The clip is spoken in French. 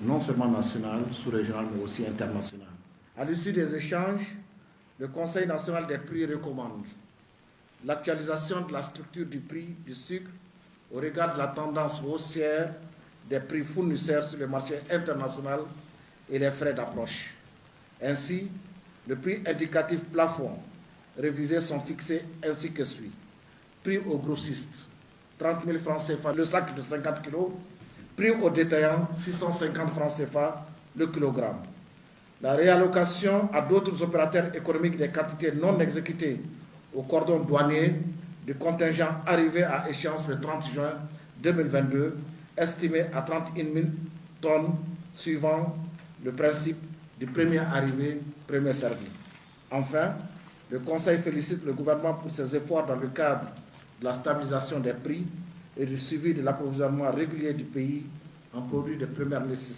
non seulement nationales, sous-régionales, mais aussi internationales. À l'issue des échanges, le Conseil national des prix recommande l'actualisation de la structure du prix du sucre au regard de la tendance haussière des prix fournisseurs sur le marché international et les frais d'approche. Ainsi, le prix indicatif plafond révisés sont fixés ainsi que suit. Prix aux grossistes, 30 000 francs CFA le sac de 50 kg. Prix aux détaillants, 650 francs CFA le kilogramme. La réallocation à d'autres opérateurs économiques des quantités non exécutées au cordon douanier du contingent arrivé à échéance le 30 juin 2022, estimé à 31 000 tonnes, suivant le principe du premier arrivé, premier servi. Enfin, le Conseil félicite le gouvernement pour ses efforts dans le cadre de la stabilisation des prix et du suivi de l'approvisionnement régulier du pays en produits de première nécessité.